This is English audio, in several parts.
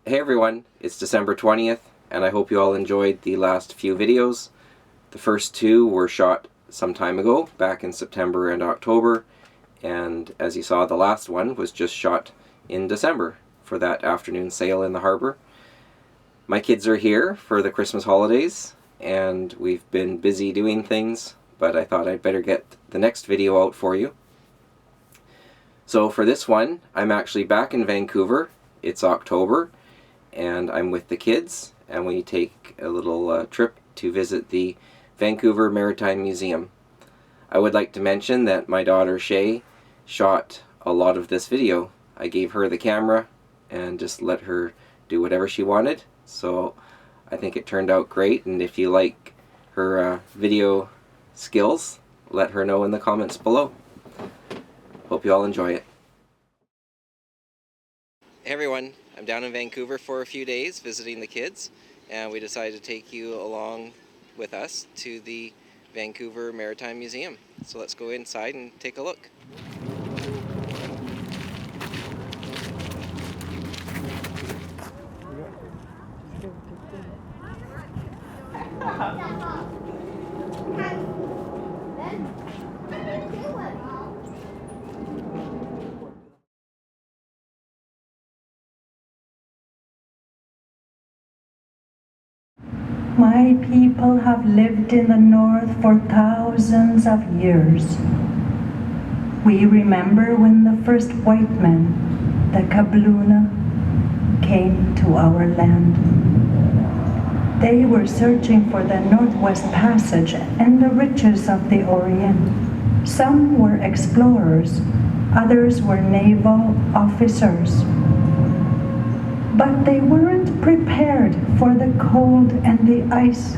Hey everyone, it's December 20th, and I hope you all enjoyed the last few videos. The first two were shot some time ago, back in September and October, and as you saw, the last one was just shot in December for that afternoon sail in the harbor. My kids are here for the Christmas holidays, and we've been busy doing things, but I thought I'd better get the next video out for you. So for this one, I'm actually back in Vancouver. It's October, and I'm with the kids, and we take a little trip to visit the Vancouver Maritime Museum. I would like to mention that my daughter Shay shot a lot of this video. I gave her the camera and just let her do whatever she wanted, so I think it turned out great, and if you like her video skills, let her know in the comments below. Hope you all enjoy it. Hey everyone, I'm down in Vancouver for a few days visiting the kids, and we decided to take you along with us to the Vancouver Maritime Museum. So let's go inside and take a look. My people have lived in the north for thousands of years. We remember when the first white men, the Kabluna, came to our land. They were searching for the Northwest Passage and the riches of the Orient. Some were explorers, others were naval officers. But they weren't prepared for the cold and the ice.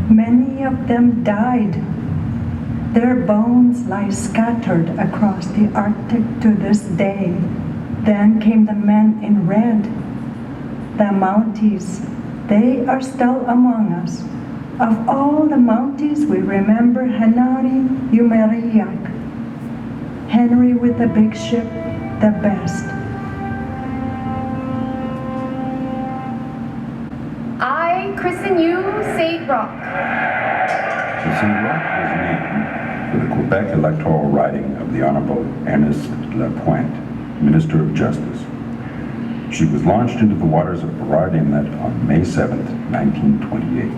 Many of them died. Their bones lie scattered across the Arctic to this day. Then came the men in red, the Mounties. They are still among us. Of all the Mounties, we remember Hanari Umeriak. Henry with the big ship, the best. I christen you St. Roch. The St. Roch was named for the Quebec electoral riding of the Honorable Ernest Lapointe, Minister of Justice. She was launched into the waters of Burrard Inlet on May 7, 1928.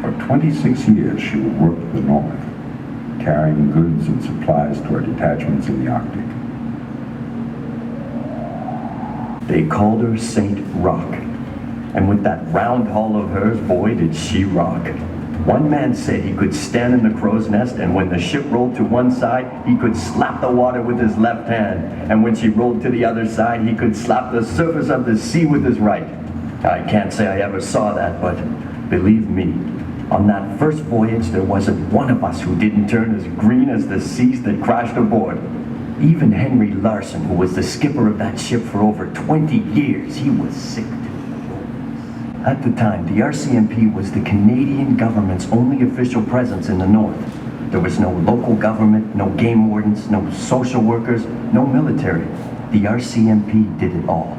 For 26 years she would work to the north, carrying goods and supplies to our detachments in the Arctic. They called her St. Roch. And with that round hull of hers, boy, did she rock. One man said he could stand in the crow's nest, and when the ship rolled to one side, he could slap the water with his left hand. And when she rolled to the other side, he could slap the surface of the sea with his right. I can't say I ever saw that, but believe me, on that first voyage, there wasn't one of us who didn't turn as green as the seas that crashed aboard. Even Henry Larson, who was the skipper of that ship for over 20 years, he was sick. At the time, the RCMP was the Canadian government's only official presence in the north. There was no local government, no game wardens, no social workers, no military. The RCMP did it all.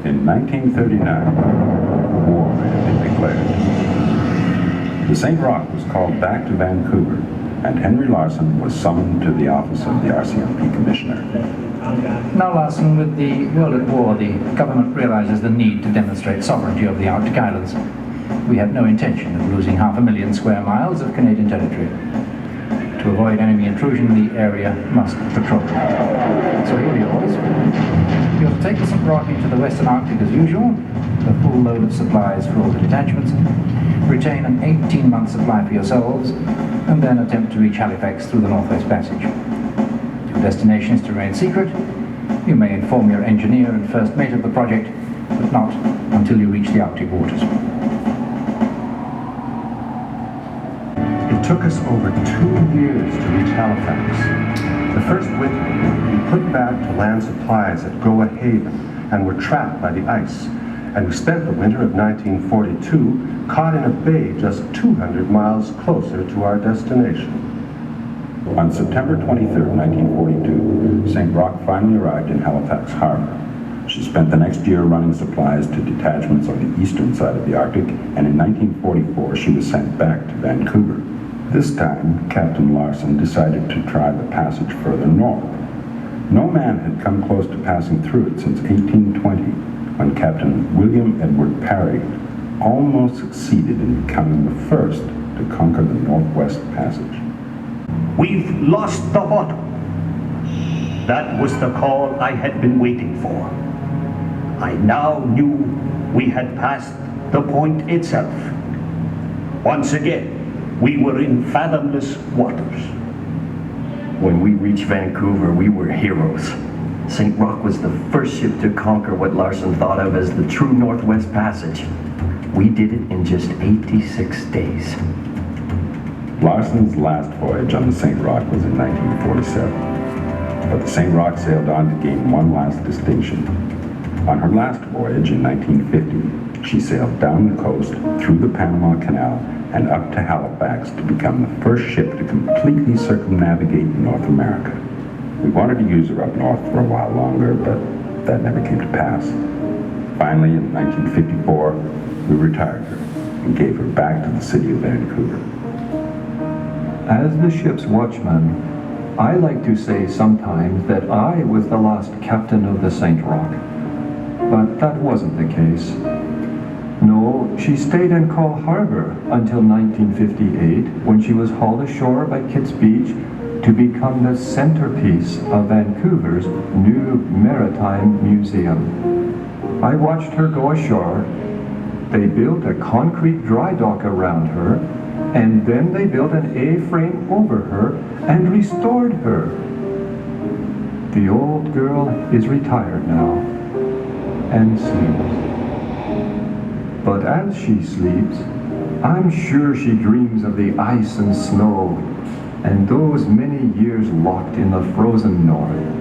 In 1939, war had been declared. The St. Roch was called back to Vancouver, and Henry Larson was summoned to the office of the RCMP Commissioner. Now, Larson, with the world at war, the government realizes the need to demonstrate sovereignty over the Arctic Islands. We have no intention of losing 500,000 square miles of Canadian territory. To avoid enemy intrusion, the area must be patrolled. So here are your orders. You're to take the St. Roch into the Western Arctic as usual, a full load of supplies for all the detachments, retain an 18-month supply for yourselves, and then attempt to reach Halifax through the Northwest Passage. Your destination is to remain secret. You may inform your engineer and first mate of the project, but not until you reach the Arctic waters. It took us over 2 years to reach Halifax. The first winter, we put back to land supplies at Goa Haven and were trapped by the ice. And we spent the winter of 1942 caught in a bay just 200 miles closer to our destination. On September 23, 1942, St. Roch finally arrived in Halifax Harbor. She spent the next year running supplies to detachments on the eastern side of the Arctic, and in 1944 she was sent back to Vancouver. This time, Captain Larson decided to try the passage further north. No man had come close to passing through it since 1820, when Captain William Edward Parry almost succeeded in becoming the first to conquer the Northwest Passage. We've lost the bottom. That was the call I had been waiting for. I now knew we had passed the point itself. Once again, we were in fathomless waters. When we reached Vancouver, we were heroes. St. Roch was the first ship to conquer what Larson thought of as the true Northwest Passage. We did it in just 86 days. Larson's last voyage on the St. Roch was in 1947, but the St. Roch sailed on to gain one last distinction. On her last voyage in 1950, she sailed down the coast, through the Panama Canal, and up to Halifax to become the first ship to completely circumnavigate North America. We wanted to use her up north for a while longer, but that never came to pass. Finally, in 1954, we retired her and gave her back to the city of Vancouver. As the ship's watchman, I like to say sometimes that I was the last captain of the St. Roch. But that wasn't the case. No, she stayed in Call Harbor until 1958, when she was hauled ashore by Kitts Beach to become the centerpiece of Vancouver's new Maritime Museum. I watched her go ashore. They built a concrete dry dock around her, and then they built an A-frame over her and restored her. The old girl is retired now and sleeps. But as she sleeps, I'm sure she dreams of the ice and snow and those many years locked in the frozen north.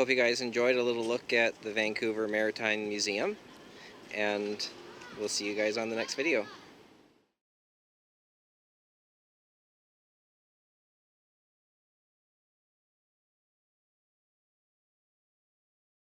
hope you guys enjoyed a little look at the Vancouver Maritime Museum, and we'll see you guys on the next video.